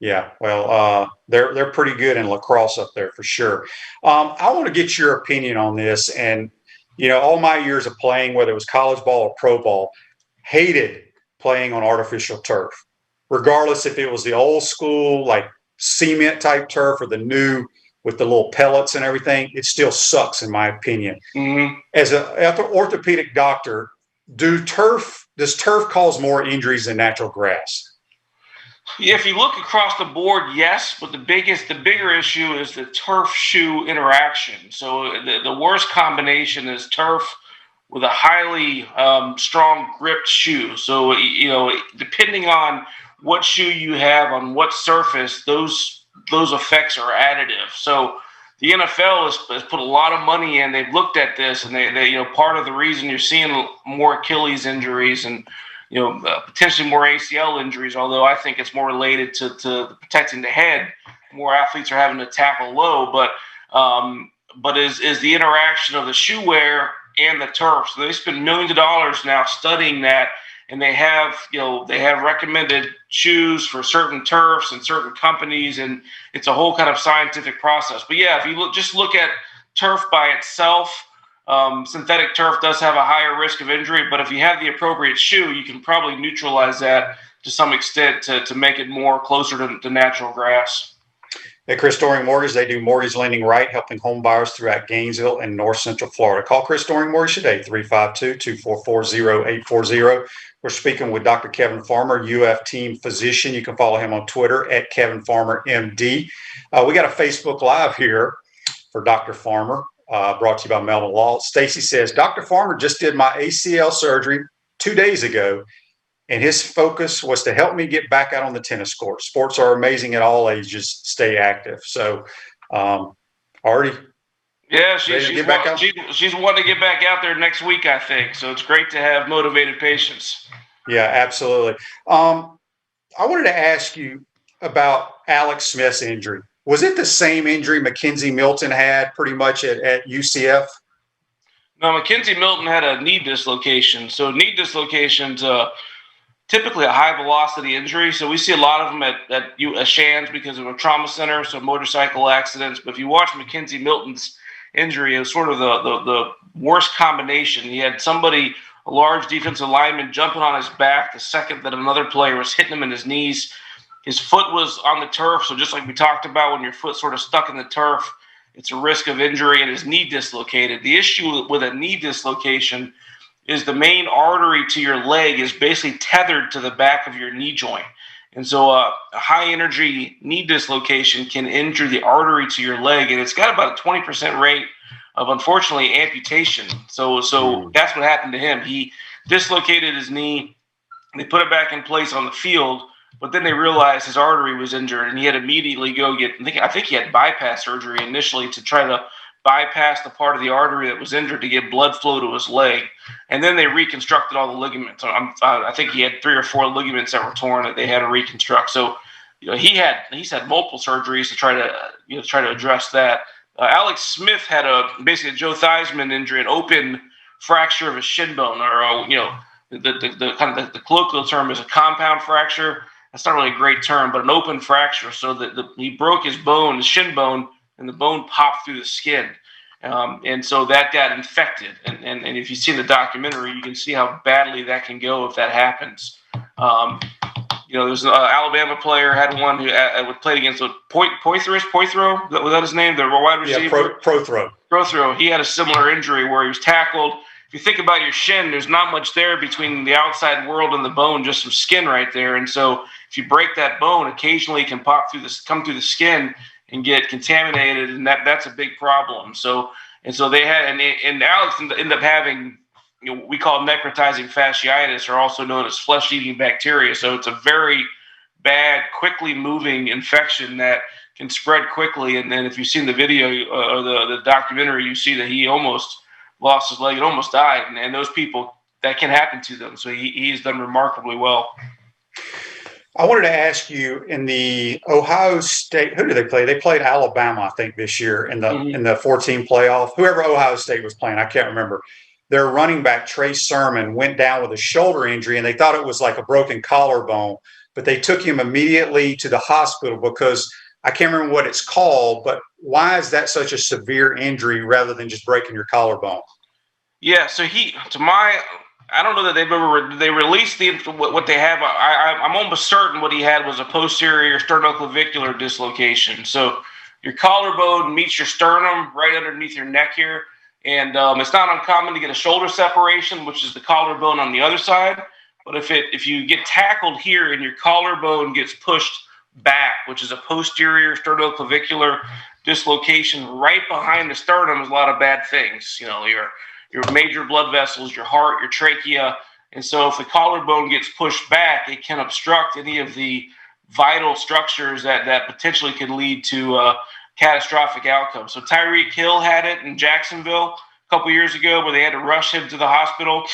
Yeah, well, they're pretty good in lacrosse up there for sure. I want to get your opinion on this. And, all my years of playing, whether it was college ball or pro ball, hated playing on artificial turf, regardless if it was the old school, like cement type turf or the new with the little pellets and everything. It still sucks, in my opinion. Mm-hmm. As an orthopedic doctor, does turf cause more injuries than natural grass? Yeah, if you look across the board, yes, but the bigger issue is the turf shoe interaction. So the worst combination is turf with a highly strong gripped shoe. So depending on what shoe you have on what surface, those effects are additive. So the NFL has put a lot of money in. They've looked at this, and they part of the reason you're seeing more Achilles injuries and potentially more ACL injuries, although I think it's more related to protecting the head. More athletes are having to tackle low, but is the interaction of the shoe wear and the turf. So they spend millions of dollars now studying that, and they have recommended shoes for certain turfs and certain companies, and it's a whole kind of scientific process. But yeah, if you look at turf by itself, synthetic turf does have a higher risk of injury, but if you have the appropriate shoe, you can probably neutralize that to some extent to make it more closer to natural grass. At Chris Doering Mortgage, they do mortgage lending right, helping home buyers throughout Gainesville and North Central Florida. Call Chris Doering Mortgage today, 352-244-0840. We're speaking with Dr. Kevin Farmer, UF team physician. You can follow him on Twitter at Kevin Farmer MD. We got a Facebook Live here for Dr. Farmer, brought to you by Melvin Law. Stacy says, Dr. Farmer just did my ACL surgery 2 days ago, and his focus was to help me get back out on the tennis court. Sports are amazing at all ages. Stay active. So, Artie? Yeah, she's wanting to get back out there next week, I think. So it's great to have motivated patients. Yeah, absolutely. I wanted to ask you about Alex Smith's injury. Was it the same injury Mackenzie Milton had pretty much at UCF? No, Mackenzie Milton had a knee dislocation. So knee dislocations typically a high velocity injury. So we see a lot of them at Shands because of a trauma center, so motorcycle accidents. But if you watch Mackenzie Milton's injury, it was sort of the worst combination. He had somebody, a large defensive lineman, jumping on his back the second that another player was hitting him in his knees. His foot was on the turf. So just like we talked about, when your foot's sort of stuck in the turf, it's a risk of injury, and his knee dislocated. The issue with a knee dislocation is the main artery to your leg is basically tethered to the back of your knee joint. And so a high energy knee dislocation can injure the artery to your leg, and it's got about a 20% rate of, unfortunately, amputation. So that's what happened to him. He dislocated his knee. They put it back in place on the field, but then they realized his artery was injured, and he had to immediately go get, I think he had bypass surgery initially to try to bypass the part of the artery that was injured to get blood flow to his leg. And then they reconstructed all the ligaments. I think he had 3 or 4 ligaments that were torn that they had to reconstruct. So, he's had multiple surgeries to try to address that. Alex Smith had basically a Joe Theismann injury, an open fracture of a shin bone, or the colloquial term is a compound fracture. That's not really a great term, but an open fracture. So he broke his bone, his shin bone, and the bone popped through the skin. And so that got infected. And if you see the documentary, you can see how badly that can go if that happens. There's an Alabama player had one who played against Poythress. Was that his name? The wide receiver? Yeah, Prothro. He had a similar injury where he was tackled. If you think about your shin, there's not much there between the outside world and the bone, just some skin right there. And so if you break that bone, occasionally it can come through the skin and get contaminated, and that's a big problem. So they had, and Alex ended up having, we call necrotizing fasciitis, or also known as flesh-eating bacteria. So it's a very bad, quickly moving infection that can spread quickly. And then if you've seen the video or the documentary, you see that he almost lost his leg and almost died. And those people, that can happen to them. So he's done remarkably well. I wanted to ask you, in the Ohio State, who did they play? They played Alabama, I think, this year in the 14 playoff. Whoever Ohio State was playing, I can't remember. Their running back, Trey Sermon, went down with a shoulder injury, and they thought it was like a broken collarbone, but they took him immediately to the hospital because I can't remember what it's called, but why is that such a severe injury rather than just breaking your collarbone? Yeah, so I don't know that they released what they have. I'm almost certain what he had was a posterior sternoclavicular dislocation. So your collarbone meets your sternum right underneath your neck here. And it's not uncommon to get a shoulder separation, which is the collarbone on the other side. But if you get tackled here and your collarbone gets pushed back, which is a posterior sternoclavicular dislocation right behind the sternum, is a lot of bad things. Your major blood vessels, your heart, your trachea. And so if the collarbone gets pushed back, it can obstruct any of the vital structures that potentially could lead to catastrophic outcome. So Tyreek Hill had it in Jacksonville a couple years ago where they had to rush him to the hospital.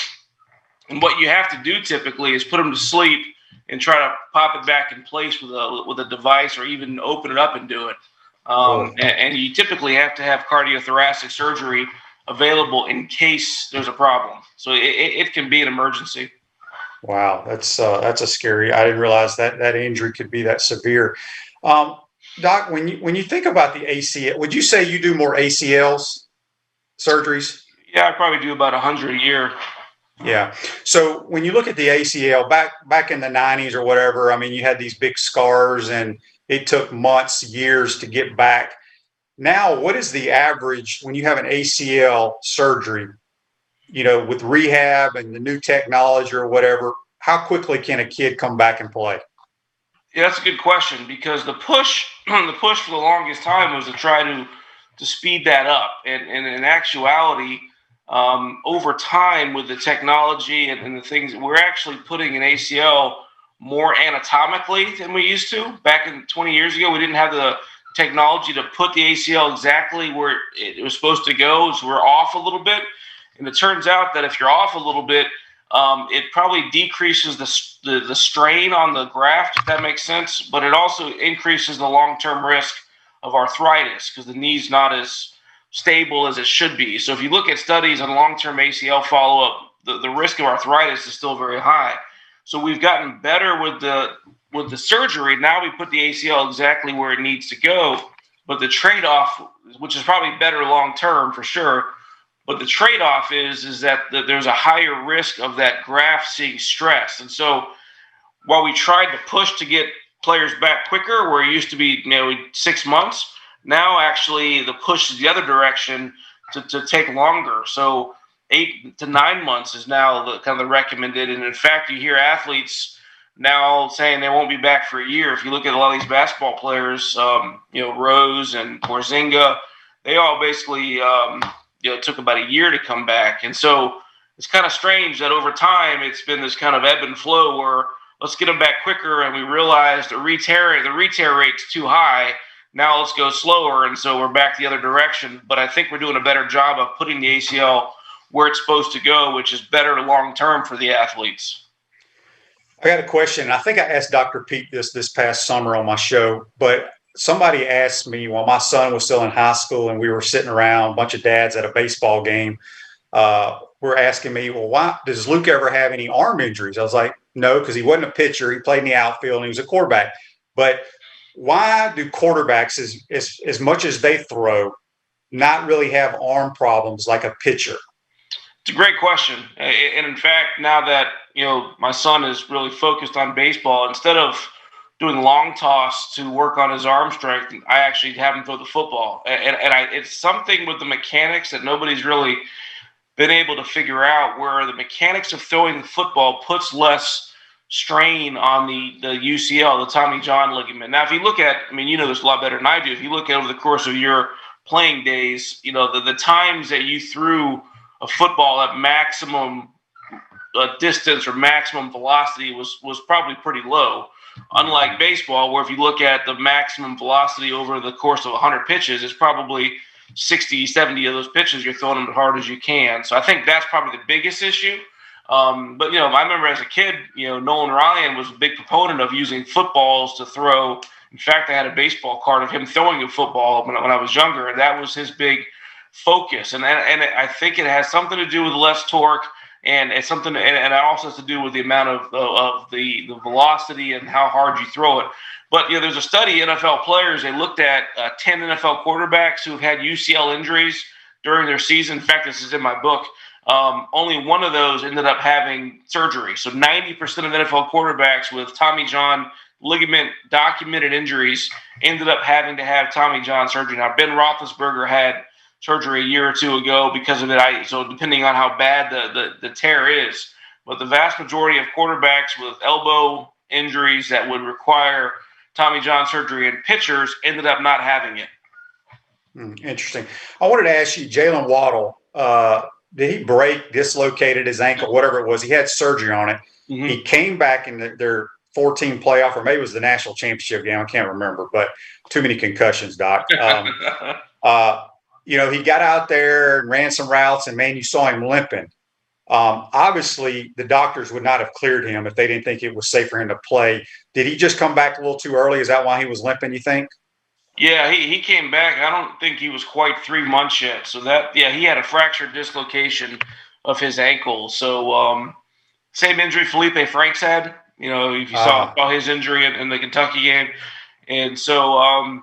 And what you have to do typically is put him to sleep and try to pop it back in place with a device, or even open it up and do it. And you typically have to have cardiothoracic surgery available in case there's a problem. So it can be an emergency. Wow, that's a scary. I didn't realize that injury could be that severe. Doc, when you think about the ACL, would you say you do more ACLs surgeries? Yeah, I probably do about 100 a year. Yeah. So when you look at the ACL back in the 90s or whatever, I mean, you had these big scars and it took months, years to get back. Now, what is the average when you have an ACL surgery, with rehab and the new technology or whatever? How quickly can a kid come back and play? Yeah, that's a good question, because the push for the longest time was to try to speed that up. And in actuality, over time with the technology and the things, we're actually putting an ACL more anatomically than we used to. Back in 20 years ago, we didn't have the technology to put the ACL exactly where it was supposed to go, so we're off a little bit. And it turns out that if you're off a little bit, it probably decreases the strain on the graft, if that makes sense, but it also increases the long-term risk of arthritis because the knee's not as stable as it should be. So if you look at studies on long-term ACL follow-up, the risk of arthritis is still very high. So we've gotten better with the surgery. Now we put the ACL exactly where it needs to go, but the trade-off, which is probably better long-term for sure, but the trade-off is that there's a higher risk of that graft seeing stress. And so while we tried to push to get players back quicker, where it used to be 6 months, now actually the push is the other direction to take longer. So 8 to 9 months is now the kind of the recommended. And in fact, you hear athletes now saying they won't be back for a year. If you look at a lot of these basketball players, Rose and Porzingis, they all basically it took about a year to come back. And so it's kind of strange that over time it's been this kind of ebb and flow where let's get them back quicker, and we realized the re-tear rate's too high. Now let's go slower, and so we're back the other direction. But I think we're doing a better job of putting the ACL where it's supposed to go, which is better long-term for the athletes. I got a question. I think I asked Dr. Pete this past summer on my show, but somebody asked me while my son was still in high school and we were sitting around, a bunch of dads at a baseball game, were asking me, well, why does Luke ever have any arm injuries? I was like, no, because he wasn't a pitcher. He played in the outfield and he was a quarterback. But why do quarterbacks, as much as they throw, not really have arm problems like a pitcher? It's a great question. And in fact, now that, my son is really focused on baseball, instead of doing long toss to work on his arm strength, I actually have him throw the football. And it's something with the mechanics that nobody's really been able to figure out, where the mechanics of throwing the football puts less strain on the UCL, the Tommy John ligament. Now, if you look at, you know this a lot better than I do, if you look at over the course of your playing days, the times that you threw a football at maximum distance or maximum velocity was probably pretty low. Unlike baseball, where if you look at the maximum velocity over the course of 100 pitches, it's probably 60, 70 of those pitches you're throwing them as hard as you can. So I think that's probably the biggest issue. But, I remember as a kid, Nolan Ryan was a big proponent of using footballs to throw. In fact, I had a baseball card of him throwing a football when I was younger, and that was his big focus. And I think it has something to do with less torque, and it's something, and it also has to do with the amount of the velocity and how hard you throw it. But there's a study, NFL players, they looked at 10 NFL quarterbacks who've had UCL injuries during their season. In fact, this is in my book. Only one of those ended up having surgery. So 90% of NFL quarterbacks with Tommy John ligament documented injuries ended up having to have Tommy John surgery. Now, Ben Roethlisberger had surgery a year or two ago because of it. So depending on how bad the tear is, but the vast majority of quarterbacks with elbow injuries that would require Tommy John surgery and pitchers ended up not having it. Interesting. I wanted to ask you, Jalen Waddle, did he dislocated his ankle, whatever it was? He had surgery on it. Mm-hmm. He came back and they're 14 playoff, or maybe it was the national championship game. I can't remember, but too many concussions, Doc. He got out there and ran some routes, and man, you saw him limping. Obviously, the doctors would not have cleared him if they didn't think it was safe for him to play. Did he just come back a little too early? Is that why he was limping, you think? Yeah, he came back. I don't think he was quite 3 months yet. So he had a fractured dislocation of his ankle. So same injury Felipe Franks had. If you saw his injury in the Kentucky game. And so,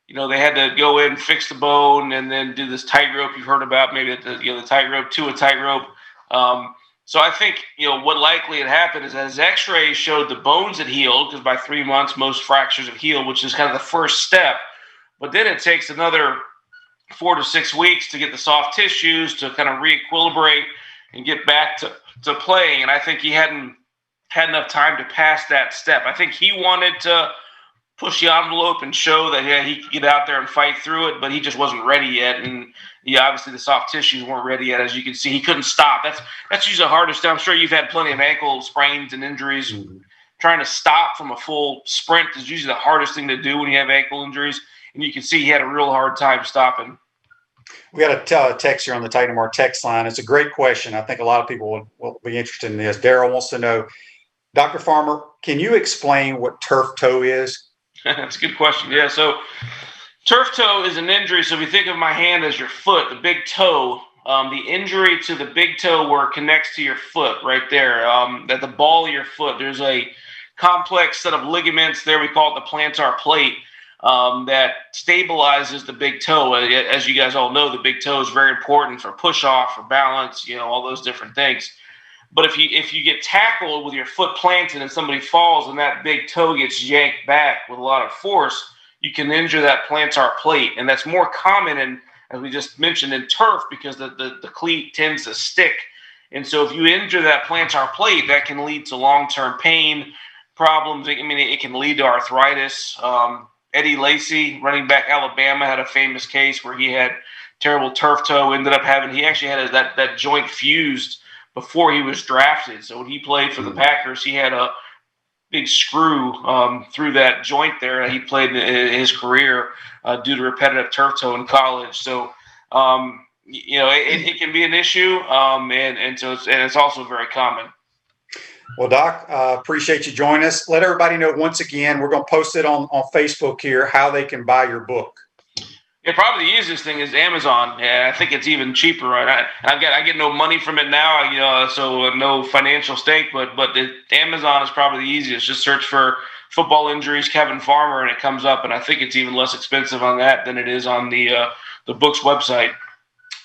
they had to go in, fix the bone, and then do this tightrope you've heard about, maybe the tightrope to a tightrope. So I think, what likely had happened is that his x-ray showed the bones had healed, because by 3 months, most fractures have healed, which is kind of the first step. But then it takes another 4 to 6 weeks to get the soft tissues to kind of re-equilibrate and get back to playing. And I think he hadn't had enough time to pass that step. I think he wanted to push the envelope and show that, he could get out there and fight through it, but he just wasn't ready yet. And obviously the soft tissues weren't ready yet. As you can see, he couldn't stop. That's usually the hardest. I'm sure you've had plenty of ankle sprains and injuries. Mm-hmm. Trying to stop from a full sprint is usually the hardest thing to do when you have ankle injuries. And you can see he had a real hard time stopping. We got a text here on the Titan MR text line. It's a great question. I think a lot of people will be interested in this. Daryl wants to know, Dr. Farmer, can you explain what turf toe is? That's a good question. Yeah, so turf toe is an injury. So if you think of my hand as your foot, the big toe, the injury to the big toe where it connects to your foot right there, at the ball of your foot, there's a complex set of ligaments there. We call it the plantar plate. That stabilizes the big toe. As you guys all know, the big toe is very important for push off, for balance, all those different things. But if you get tackled with your foot planted and somebody falls and that big toe gets yanked back with a lot of force, you can injure that plantar plate. And that's more common in, as we just mentioned, in turf, because the cleat tends to stick. And so if you injure that plantar plate, that can lead to long-term pain problems. It can lead to arthritis. Eddie Lacy, running back Alabama, had a famous case where he had terrible turf toe. He actually had that joint fused before he was drafted. So when he played for the Packers, he had a big screw through that joint there. He played in his career due to repetitive turf toe in college. So it can be an issue, and it's also very common. Well, Doc, appreciate you joining us. Let everybody know once again, we're going to post it on Facebook here, how they can buy your book. Yeah, probably the easiest thing is Amazon. Yeah, I think it's even cheaper. Right? I get no money from it now, so no financial stake. But Amazon is probably the easiest. Just search for football injuries, Kevin Farmer, and it comes up. And I think it's even less expensive on that than it is on the book's website.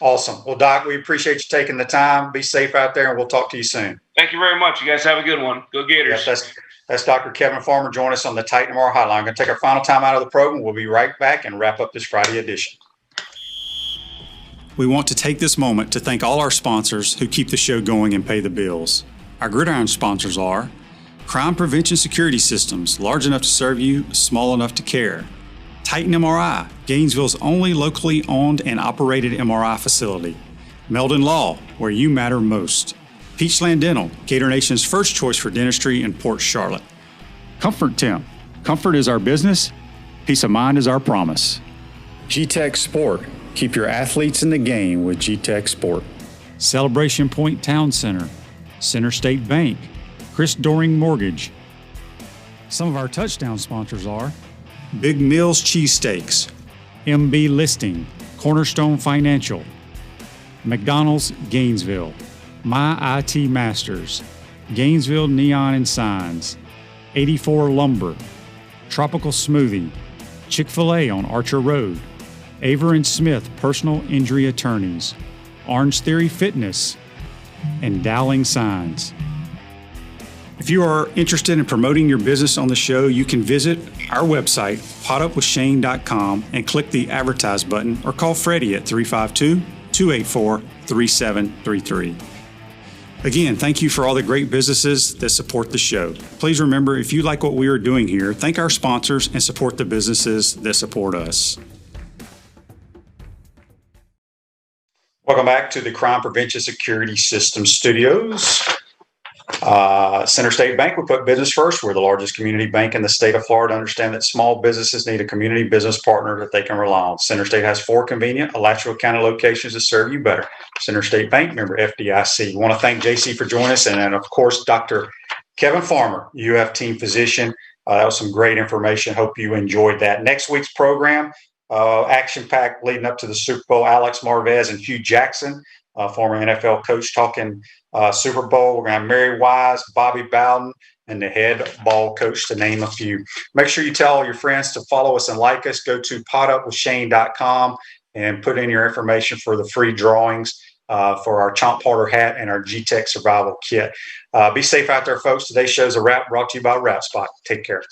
Awesome. Well, Doc, we appreciate you taking the time. Be safe out there, and we'll talk to you soon. Thank you very much. You guys have a good one. Go Gators. Yes, that's Dr. Kevin Farmer. Join us on the Titan MR Hotline. I'm going to take our final time out of the program. We'll be right back and wrap up this Friday edition. We want to take this moment to thank all our sponsors who keep the show going and pay the bills. Our Gridiron sponsors are Crime Prevention Security Systems, large enough to serve you, small enough to care. Titan MRI, Gainesville's only locally owned and operated MRI facility. Meldon Law, where you matter most. Peachland Dental, Gator Nation's first choice for dentistry in Port Charlotte. Comfort Temp, comfort is our business, peace of mind is our promise. G-Tech Sport, keep your athletes in the game with G-Tech Sport. Celebration Point Town Center, Center State Bank, Chris Doring Mortgage. Some of our touchdown sponsors are Big Mills Cheesesteaks, MB Listing, Cornerstone Financial, McDonald's Gainesville, My IT Masters, Gainesville Neon and Signs, 84 Lumber, Tropical Smoothie, Chick-fil-A on Archer Road, Aver and Smith Personal Injury Attorneys, Orange Theory Fitness, and Dowling Signs. If you are interested in promoting your business on the show, you can visit our website, potupwithshane.com, and click the Advertise button or call Freddie at 352-284-3733. Again, thank you for all the great businesses that support the show. Please remember, if you like what we are doing here, thank our sponsors and support the businesses that support us. Welcome back to the Crime Prevention Security System Studios. Center State Bank, we put business first. We're the largest community bank in the state of Florida. Understand that small businesses need a community business partner that they can rely on. Center State has 4 convenient Alachua County locations to serve you better. Center State Bank, member FDIC. We want to thank JC for joining us, and of course, Dr. Kevin Farmer, UF team physician. That was some great information. Hope you enjoyed that. Next week's program, action-packed leading up to the Super Bowl. Alex Marvez and Hugh Jackson, former NFL coach, talking Super Bowl. We're going to have Mary Wise, Bobby Bowden, and the head ball coach, to name a few. Make sure you tell all your friends to follow us and like us. Go to potupwithshane.com and put in your information for the free drawings for our Chomp Harder hat and our G-Tech Survival Kit. Be safe out there, folks. Today's show's a wrap, brought to you by Wrap Spot. Take care.